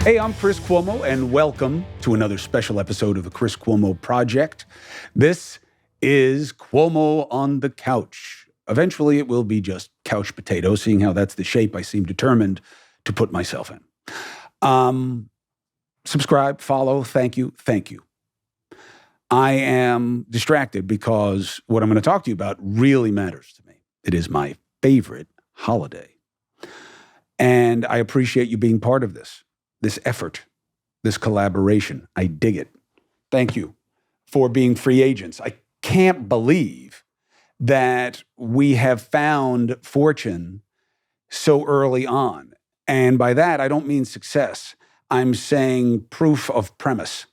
Hey, I'm Chris Cuomo, and welcome to another special episode of the Chris Cuomo Project. This is Cuomo on the Couch. Eventually, it will be just couch potato, seeing how that's the shape I seem determined to put myself in. Subscribe, follow, thank you. I am distracted because what I'm going to talk to you about really matters to me. It is my favorite holiday. And I appreciate you being part of this effort, this collaboration. I dig it. Thank you for being free agents. I can't believe that we have found fortune so early on. And by that, I don't mean success. I'm saying proof of premise.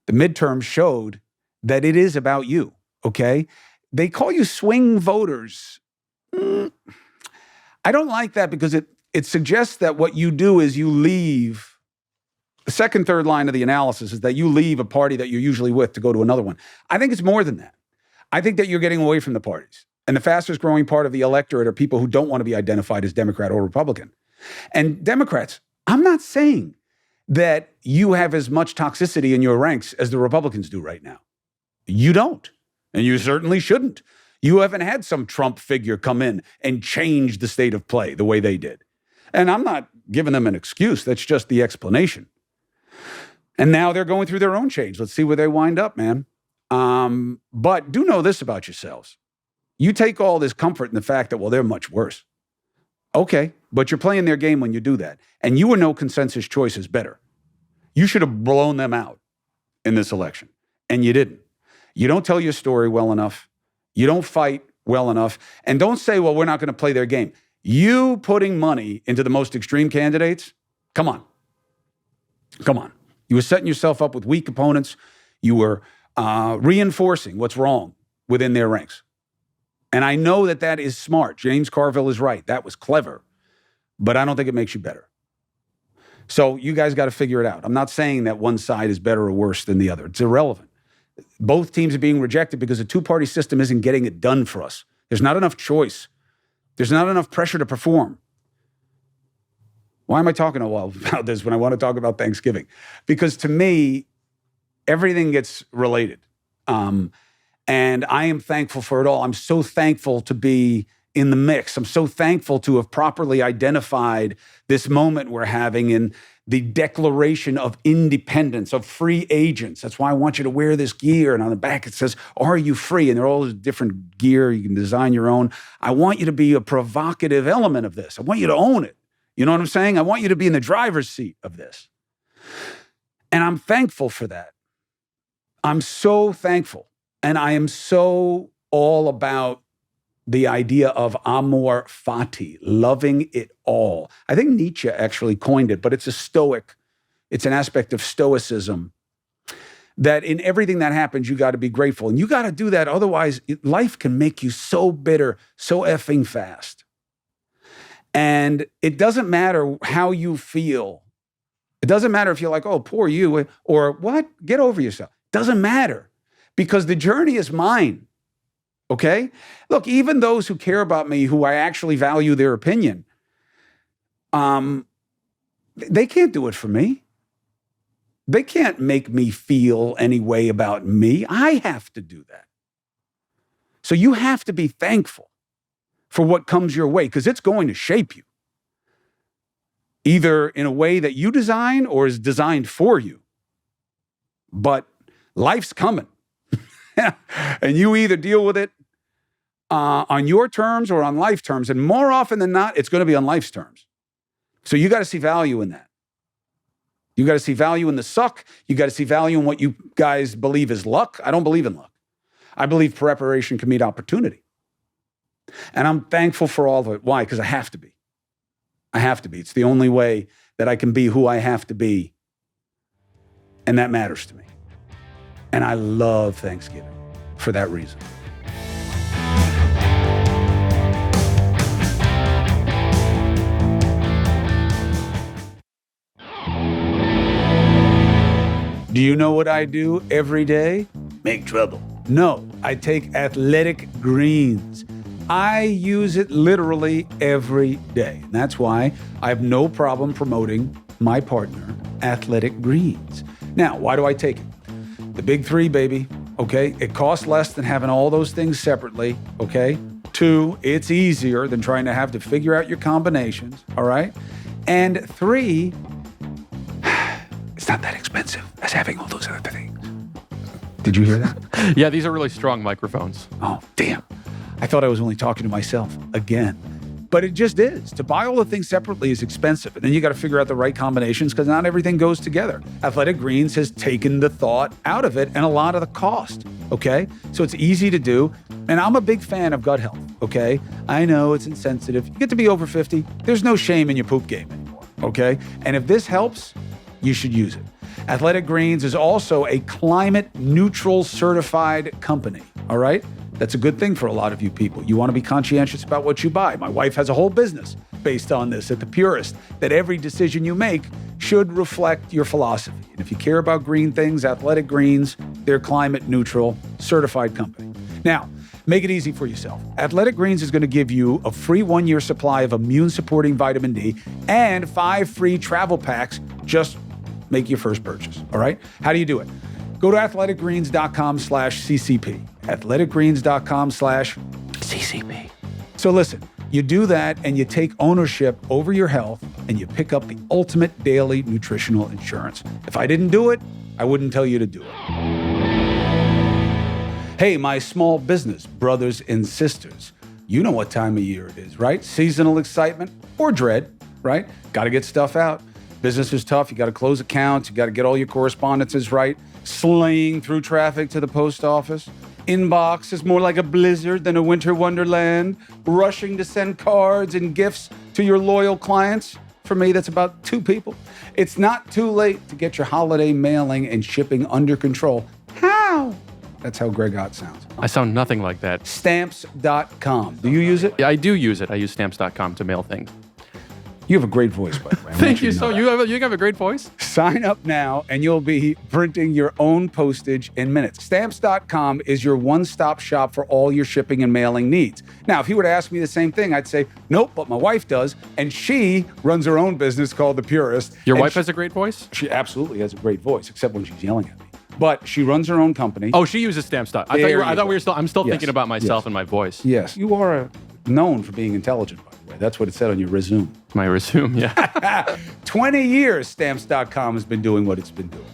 The midterms showed that it is about you, okay? They call you swing voters. I don't like that because it suggests that what you do is you leave. The second, third line of the analysis is that you leave a party that you're usually with to go to another one. I think it's more than that. I think that you're getting away from the parties. And the fastest growing part of the electorate are people who don't want to be identified as Democrat or Republican. And Democrats, I'm not saying that you have as much toxicity in your ranks as the Republicans do right now. You don't. And you certainly shouldn't. You haven't had some Trump figure come in and change the state of play the way they did. And I'm not giving them an excuse. That's just the explanation. And now they're going through their own change. Let's see where they wind up, man. But do know this about yourselves. You take all this comfort in the fact that, well, they're much worse. Okay, but you're playing their game when you do that. And you were no consensus choices better. You should have blown them out in this election. And you didn't. You don't tell your story well enough. You don't fight well enough. And don't say, well, we're not going to play their game. You putting money into the most extreme candidates, come on. You were setting yourself up with weak opponents. You were reinforcing what's wrong within their ranks. And I know that that is smart. James Carville is right. That was clever. But I don't think it makes you better. So you guys got to figure it out. I'm not saying that one side is better or worse than the other. It's irrelevant. Both teams are being rejected because the two-party system isn't getting it done for us. There's not enough choice. There's not enough pressure to perform. Why am I talking a while about this when I want to talk about Thanksgiving? Because to me, everything gets related. And I am thankful for it all. I'm so thankful to be in the mix. I'm so thankful to have properly identified this moment we're having in the Declaration of Independence, of free agents. That's why I want you to wear this gear. And on the back it says, are you free? And they're all different gear. You can design your own. I want you to be a provocative element of this. I want you to own it. You know what I'm saying? I want you to be in the driver's seat of this. And I'm thankful for that. I'm so thankful. And I am so all about the idea of amor fati, loving it all. I think Nietzsche actually coined it, but it's it's an aspect of Stoicism that in everything that happens, you got to be grateful. And you got to do that. Otherwise, life can make you so bitter, so effing fast. And it doesn't matter how you feel. It doesn't matter if you're like, oh, poor you, or what? Get over yourself. Doesn't matter because the journey is mine. Okay? Look, even those who care about me, who I actually value their opinion, they can't do it for me. They can't make me feel any way about me. I have to do that. So you have to be thankful for what comes your way, because it's going to shape you, either in a way that you design or is designed for you. But life's coming. And you either deal with it on your terms or on life terms. And more often than not, it's going to be on life's terms. So you got to see value in that. You got to see value in the suck. You got to see value in what you guys believe is luck. I don't believe in luck. I believe preparation can meet opportunity. And I'm thankful for all of it. Why? Because I have to be. I have to be. It's the only way that I can be who I have to be. And that matters to me. And I love Thanksgiving for that reason. Do you know what I do every day? Make trouble. No, I take Athletic Greens. I use it literally every day. And that's why I have no problem promoting my partner, Athletic Greens. Now, why do I take it? The big three, baby, okay? It costs less than having all those things separately, okay? 2, it's easier than trying to have to figure out your combinations, all right? And 3, it's not that expensive as having all those other things. Did you hear that? Yeah, these are really strong microphones. Oh, damn. I thought I was only talking to myself again. But it just is. To buy all the things separately is expensive. And then you got to figure out the right combinations because not everything goes together. Athletic Greens has taken the thought out of it and a lot of the cost, okay? So it's easy to do. And I'm a big fan of gut health, okay? I know it's insensitive. You get to be over 50. There's no shame in your poop game anymore, okay? And if this helps, you should use it. Athletic Greens is also a climate neutral certified company, all right? That's a good thing for a lot of you people. You want to be conscientious about what you buy. My wife has a whole business based on this at The Purist, that every decision you make should reflect your philosophy. And if you care about green things, Athletic Greens, they're climate neutral, certified company. Now, make it easy for yourself. Athletic Greens is going to give you a free 1-year supply of immune-supporting vitamin D and 5 free travel packs. Just make your first purchase, all right? How do you do it? Go to athleticgreens.com/CCP. athleticgreens.com/CCP. So listen, you do that and you take ownership over your health and you pick up the ultimate daily nutritional insurance. If I didn't do it, I wouldn't tell you to do it. Hey, my small business brothers and sisters, you know what time of year it is, right? Seasonal excitement or dread, right? Got to get stuff out. Business is tough. You got to close accounts. You got to get all your correspondences right. Slaying through traffic to the post office. Inbox is more like a blizzard than a winter wonderland. Rushing to send cards and gifts to your loyal clients. For me, that's about 2 people. It's not too late to get your holiday mailing and shipping under control. How? That's how Greg Ott sounds. I sound nothing like that. Stamps.com. Do you use it? Yeah, I do use it. I use stamps.com to mail things. You have a great voice, by the way. Thank you. So you have a great voice. Sign up now and you'll be printing your own postage in minutes. Stamps.com is your one-stop shop for all your shipping and mailing needs. Now, if you were to ask me the same thing, I'd say, nope, but my wife does. And she runs her own business called The Purist. Your wife has a great voice? She absolutely has a great voice, except when she's yelling at me. But she runs her own company. Oh, she uses stamps.com. I'm still thinking about myself and my voice. Yes. You are known for being intelligent, by the way. That's what it said on your resume. My resume, yeah. 20 years Stamps.com has been doing what it's been doing.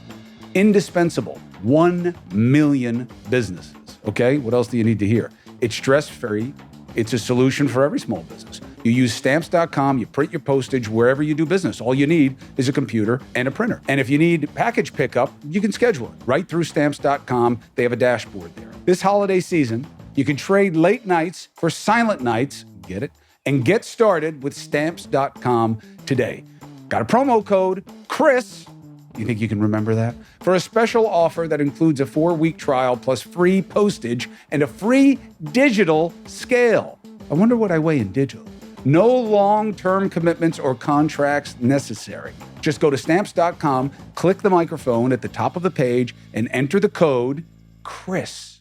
Indispensable. 1 million businesses. Okay? What else do you need to hear? It's stress-free. It's a solution for every small business. You use Stamps.com, you print your postage wherever you do business. All you need is a computer and a printer. And if you need package pickup, you can schedule it right through Stamps.com. They have a dashboard there. This holiday season, you can trade late nights for silent nights. Get it? And get started with Stamps.com today. Got a promo code, Chris. You think you can remember that? For a special offer that includes a 4-week trial plus free postage and a free digital scale. I wonder what I weigh in digital. No long-term commitments or contracts necessary. Just go to Stamps.com, click the microphone at the top of the page, and enter the code Chris.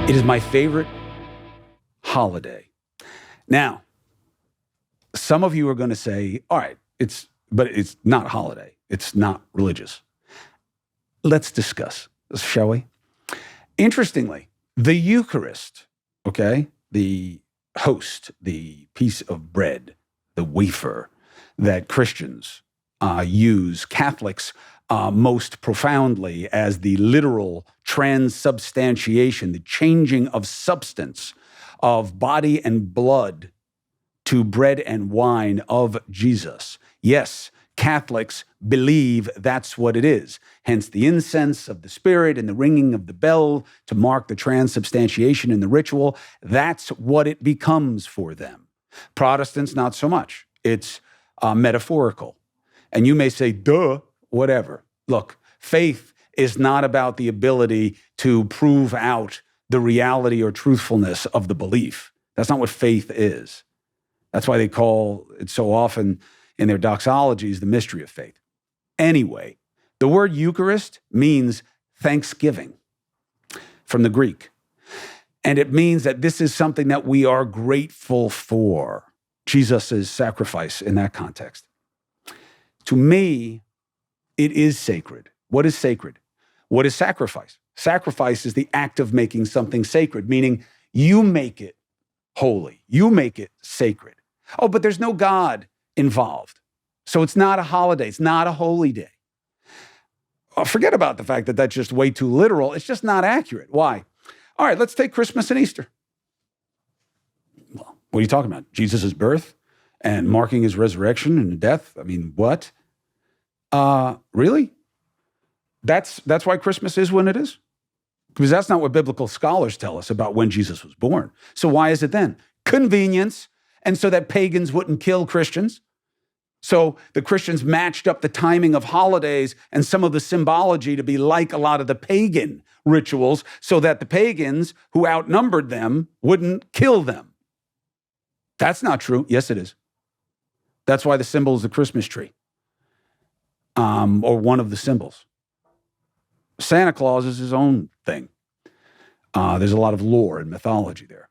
It is my favorite holiday. Now, some of you are going to say, all right, but it's not holiday. It's not religious. Let's discuss, shall we? Interestingly, the Eucharist, okay, the host, the piece of bread, the wafer that Christians use, Catholics most profoundly as the literal transubstantiation, the changing of substance of body and blood to bread and wine of Jesus. Yes, Catholics believe that's what it is. Hence the incense of the Spirit and the ringing of the bell to mark the transubstantiation in the ritual. That's what it becomes for them. Protestants, not so much. It's metaphorical. And you may say, duh, whatever. Look, faith is not about the ability to prove out the reality or truthfulness of the belief. That's not what faith is. That's why they call it so often in their doxologies the mystery of faith. Anyway, the word Eucharist means thanksgiving from the Greek. And it means that this is something that we are grateful for. Jesus' sacrifice in that context. To me, it is sacred. What is sacred? What is sacrifice? Sacrifice is the act of making something sacred, meaning you make it holy. You make it sacred. Oh, but there's no God involved. So it's not a holiday. It's not a holy day. Forget about the fact that that's just way too literal. It's just not accurate. Why? All right, let's take Christmas and Easter. Well, what are you talking about? Jesus' birth and marking his resurrection and death? I mean, what? Really? That's why Christmas is when it is? Because that's not what biblical scholars tell us about when Jesus was born. So why is it then? Convenience, and so that pagans wouldn't kill Christians. So the Christians matched up the timing of holidays and some of the symbology to be like a lot of the pagan rituals so that the pagans who outnumbered them wouldn't kill them. That's not true. Yes, it is. That's why the symbol is the Christmas tree, or one of the symbols. Santa Claus is his own thing. There's a lot of lore and mythology there.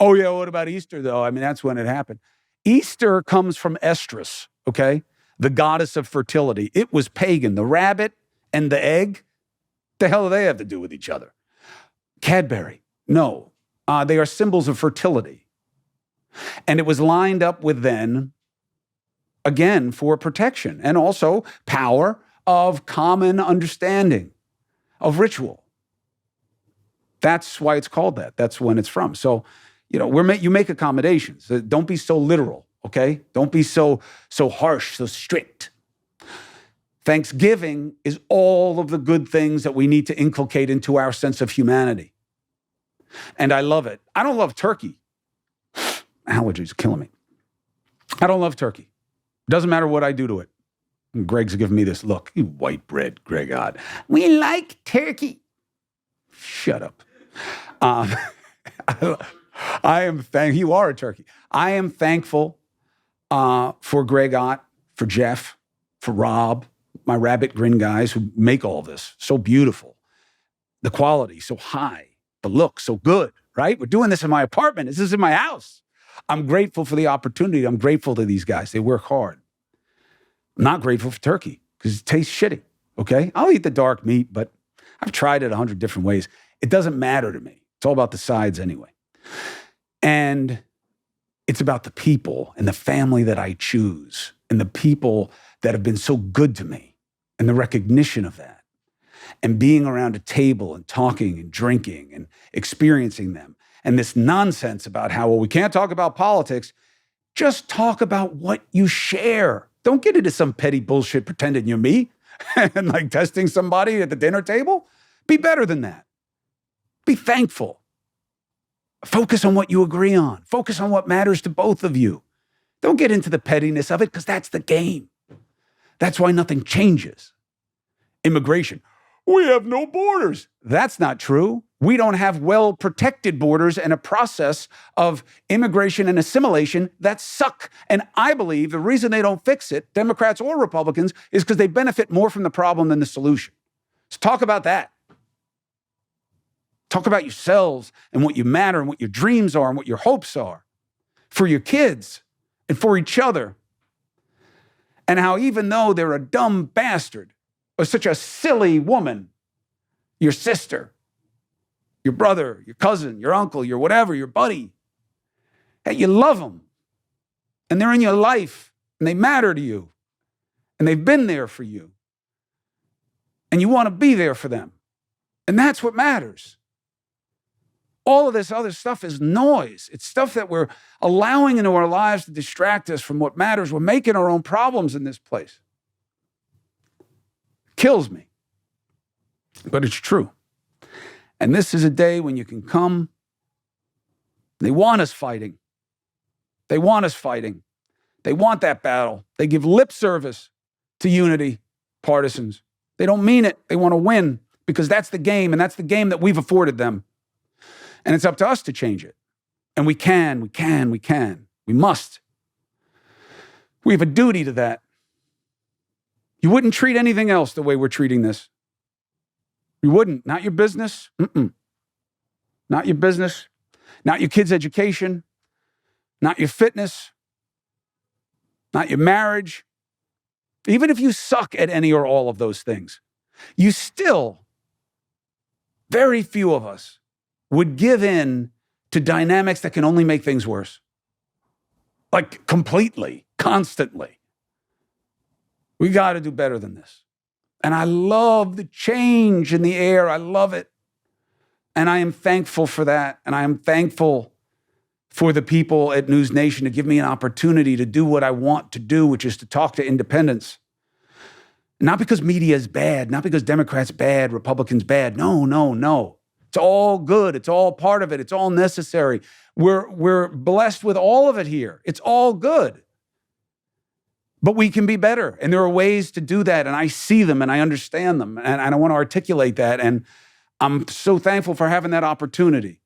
Oh, yeah, what about Easter, though? I mean, that's when it happened. Easter comes from Estrus, okay? The goddess of fertility. It was pagan. The rabbit and the egg, the hell do they have to do with each other? Cadbury, no. They are symbols of fertility. And it was lined up with then, again, for protection and also power of common understanding, of ritual. That's why it's called that. That's when it's from. So, you make accommodations. Don't be so literal, okay? Don't be so harsh, so strict. Thanksgiving is all of the good things that we need to inculcate into our sense of humanity. And I love it. I don't love turkey. Allergies are killing me. I don't love turkey. Doesn't matter what I do to it. And Greg's giving me this look. You white bread, Greg Odd. We like turkey. Shut up. You are a turkey. I am thankful for Greg Ott, for Jeff, for Rob, my rabbit grin guys who make all this so beautiful. The quality so high, the look so good, right? We're doing this in my apartment. This is in my house. I'm grateful for the opportunity. I'm grateful to these guys. They work hard. I'm not grateful for turkey because it tastes shitty, okay? I'll eat the dark meat, but I've tried it 100 different ways. It doesn't matter to me. It's all about the sides anyway. And it's about the people and the family that I choose and the people that have been so good to me and the recognition of that and being around a table and talking and drinking and experiencing them. And this nonsense about how, well, we can't talk about politics. Just talk about what you share. Don't get into some petty bullshit pretending you're me and like testing somebody at the dinner table. Be better than that. Be thankful. Focus on what you agree on. Focus on what matters to both of you. Don't get into the pettiness of it because that's the game. That's why nothing changes. Immigration. We have no borders. That's not true. We don't have well-protected borders and a process of immigration and assimilation that suck. And I believe the reason they don't fix it, Democrats or Republicans, is because they benefit more from the problem than the solution. So talk about that. Talk about yourselves and what you matter and what your dreams are and what your hopes are for your kids and for each other. And how even though they're a dumb bastard or such a silly woman, your sister, your brother, your cousin, your uncle, your whatever, your buddy, that you love them and they're in your life and they matter to you and they've been there for you and you want to be there for them. And that's what matters. All of this other stuff is noise. It's stuff that we're allowing into our lives to distract us from what matters. We're making our own problems in this place. Kills me. But it's true. And this is a day when you can come. They want us fighting. They want us fighting. They want that battle. They give lip service to unity, partisans. They don't mean it. They want to win because that's the game, and that's the game that we've afforded them. And it's up to us to change it. And we can. We must. We have a duty to that. You wouldn't treat anything else the way we're treating this. You wouldn't. Not your business. Not your business. Not your kids' education. Not your fitness. not your marriage. Even if you suck at any or all of those things, you still, very few of us would give in to dynamics that can only make things worse. Like completely, constantly. We got to do better than this. And I love the change in the air. I love it. And I am thankful for that. And I am thankful for the people at News Nation to give me an opportunity to do what I want to do, which is to talk to independents. Not because media is bad, not because Democrats bad, Republicans bad. No. It's all good. It's all part of it. It's all necessary. We're blessed with all of it here. It's all good. But we can be better. And there are ways to do that. And I see them and I understand them. And I want to articulate that. And I'm so thankful for having that opportunity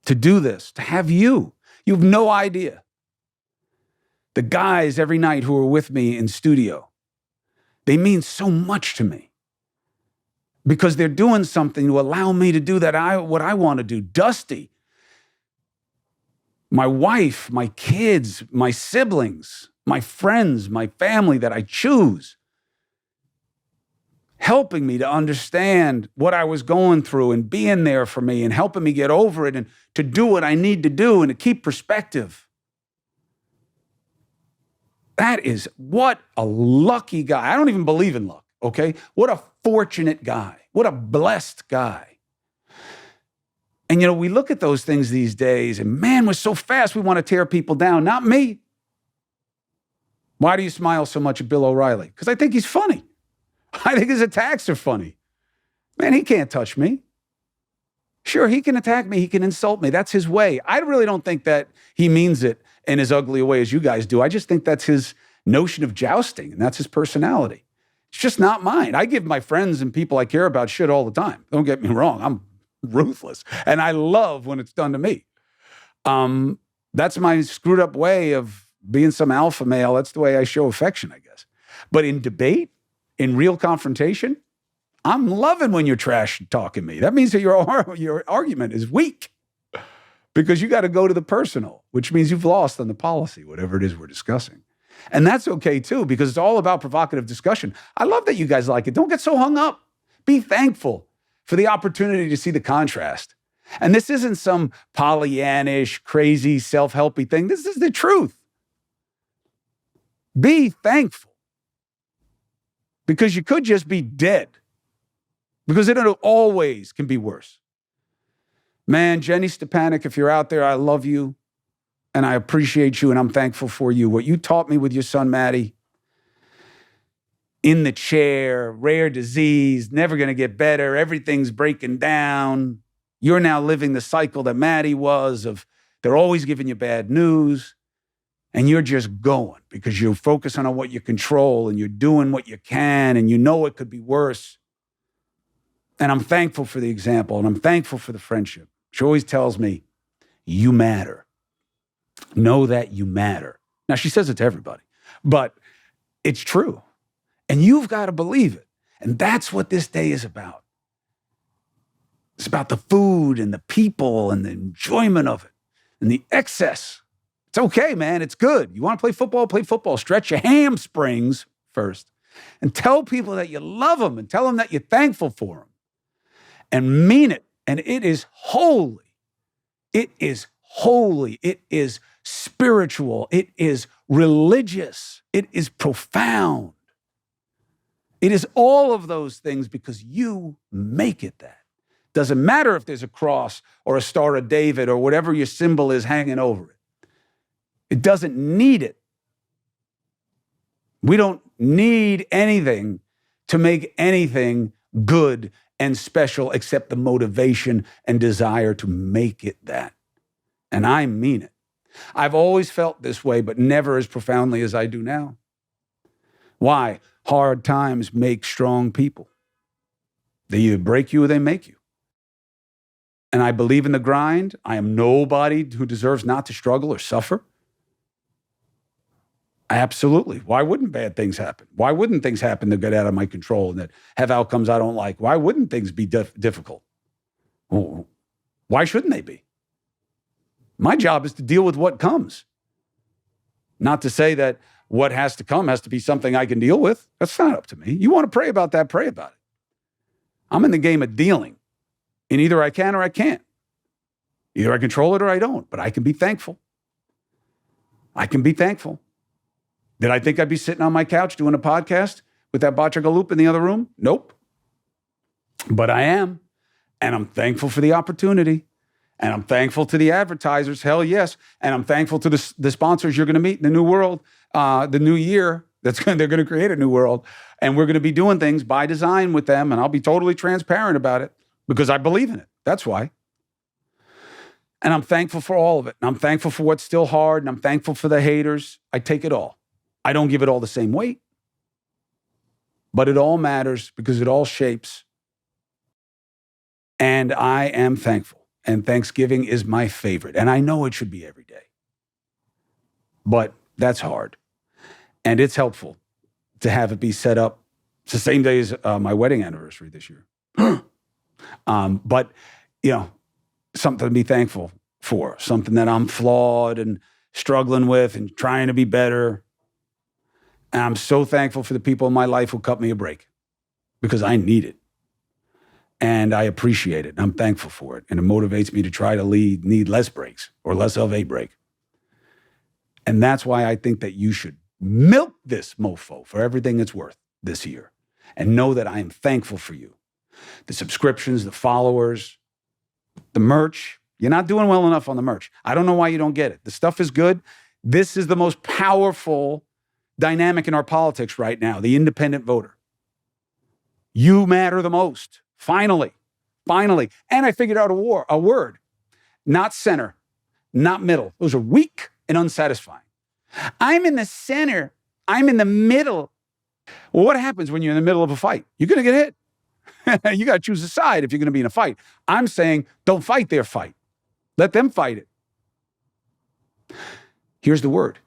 to do this, to have you. You have no idea. The guys every night who are with me in studio, they mean so much to me because they're doing something to allow me to do what I want to do. Dusty, my wife, my kids, my siblings, my friends, my family that I choose, helping me to understand what I was going through and being there for me and helping me get over it and to do what I need to do and to keep perspective. That is what a lucky guy. I don't even believe in luck, okay? What a fortunate guy. What a blessed guy. And, we look at those things these days and, man, we're so fast we want to tear people down. Not me. Why do you smile so much at Bill O'Reilly? Because I think he's funny. I think his attacks are funny. Man, he can't touch me. Sure, he can attack me. He can insult me. That's his way. I really don't think that he means it in as ugly a way as you guys do. I just think that's his notion of jousting, and that's his personality. It's just not mine. I give my friends and people I care about shit all the time. Don't get me wrong. I'm ruthless. And I love when it's done to me. That's my screwed up way of being some alpha male. That's the way I show affection, I guess. But in debate, in real confrontation, I'm loving when you're trash talking me. That means that your argument is weak because you got to go to the personal, which means you've lost on the policy, whatever it is we're discussing. And that's okay too, because it's all about provocative discussion. I love that you guys like it. Don't get so hung up. Be thankful for the opportunity to see the contrast. And this isn't some Pollyannish, crazy, self-helpy thing. This is the truth. Be thankful. Because you could just be dead. Because it always can be worse. Man, Jenny Stepanek, if you're out there, I love you. And I appreciate you, and I'm thankful for you. What you taught me with your son, Maddie, in the chair, rare disease, never going to get better, everything's breaking down. You're now living the cycle that Maddie was of they're always giving you bad news, and you're just going because you're focusing on what you control, and you're doing what you can, and you know it could be worse. And I'm thankful for the example, and I'm thankful for the friendship. She always tells me, you matter. Know that you matter. Now, she says it to everybody, but it's true. And you've got to believe it. And that's what this day is about. It's about the food and the people and the enjoyment of it and the excess. It's okay, man. It's good. You want to play football? Play football. Stretch your hamstrings first. And tell people that you love them and tell them that you're thankful for them. And mean it. And it is holy. It is holy. It is spiritual. It is religious. It is profound. It is all of those things because you make it that. Doesn't matter if there's a cross or a Star of David or whatever your symbol is hanging over it. It doesn't need it. We don't need anything to make anything good and special except the motivation and desire to make it that. And I mean it. I've always felt this way, but never as profoundly as I do now. Why? Hard times make strong people. They either break you or they make you. And I believe in the grind. I am nobody who deserves not to struggle or suffer. Absolutely. Why wouldn't bad things happen? Why wouldn't things happen that get out of my control and that have outcomes I don't like? Why wouldn't things be difficult? Well, why shouldn't they be? My job is to deal with what comes. Not to say that what has to come has to be something I can deal with. That's not up to me. You want to pray about that, pray about it. I'm in the game of dealing. And either I can or I can't. Either I control it or I don't. But I can be thankful. I can be thankful. Did I think I'd be sitting on my couch doing a podcast with that Bachagaloop in the other room? Nope. But I am. And I'm thankful for the opportunity. And I'm thankful to the advertisers. Hell yes. And I'm thankful to the sponsors you're going to meet in the new world, the new year. They're going to create a new world. And we're going to be doing things by design with them. And I'll be totally transparent about it because I believe in it. That's why. And I'm thankful for all of it. And I'm thankful for what's still hard. And I'm thankful for the haters. I take it all. I don't give it all the same weight. But it all matters because it all shapes. And I am thankful. And Thanksgiving is my favorite. And I know it should be every day. But that's hard. And it's helpful to have it be set up. It's the same day as my wedding anniversary this year. But, something to be thankful for. Something that I'm flawed and struggling with and trying to be better. And I'm so thankful for the people in my life who cut me a break because I need it. And I appreciate it. And I'm thankful for it. And it motivates me to try to need less breaks or less of a break. And that's why I think that you should milk this mofo for everything it's worth this year. And know that I am thankful for you. The subscriptions, the followers, the merch. You're not doing well enough on the merch. I don't know why you don't get it. The stuff is good. This is the most powerful dynamic in our politics right now, the independent voter. You matter the most. Finally. And I figured out a word, not center, not middle. Those are weak and unsatisfying. I'm in the center. I'm in the middle. Well, what happens when you're in the middle of a fight? You're going to get hit. You got to choose a side if you're going to be in a fight. I'm saying don't fight their fight. Let them fight it. Here's the word.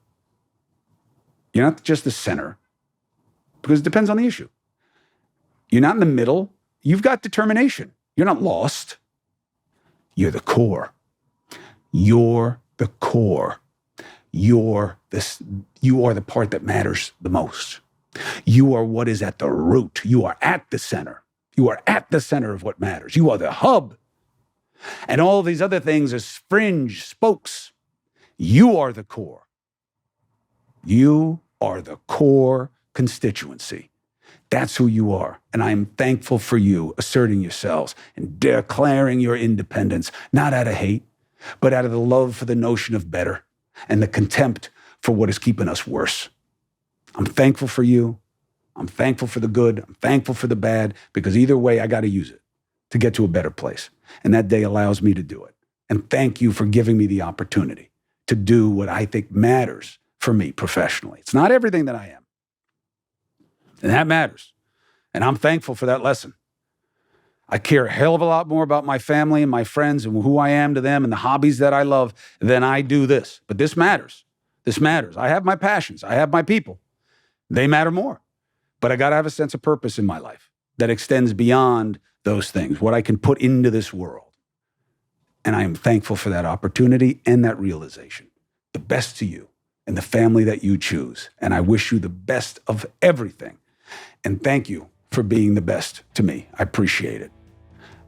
You're not just the center because it depends on the issue. You're not in the middle. You've got determination. You're not lost. You're the core. You're the core. You are the part that matters the most. You are what is at the root. You are at the center. You are at the center of what matters. You are the hub. And all these other things are fringe spokes. You are the core. You are the core constituency. That's who you are. And I am thankful for you asserting yourselves and declaring your independence, not out of hate, but out of the love for the notion of better and the contempt for what is keeping us worse. I'm thankful for you. I'm thankful for the good. I'm thankful for the bad, because either way, I got to use it to get to a better place. And that day allows me to do it. And thank you for giving me the opportunity to do what I think matters for me professionally. It's not everything that I am. And that matters. And I'm thankful for that lesson. I care a hell of a lot more about my family and my friends and who I am to them and the hobbies that I love than I do this. But this matters. This matters. I have my passions. I have my people. They matter more. But I got to have a sense of purpose in my life that extends beyond those things, what I can put into this world. And I am thankful for that opportunity and that realization. The best to you and the family that you choose. And I wish you the best of everything. And thank you for being the best to me. I appreciate it.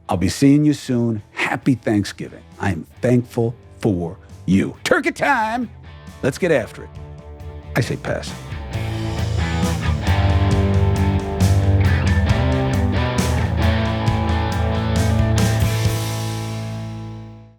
I'll be seeing you soon. Happy Thanksgiving. I am thankful for you. Turkey time. Let's get after it. I say pass.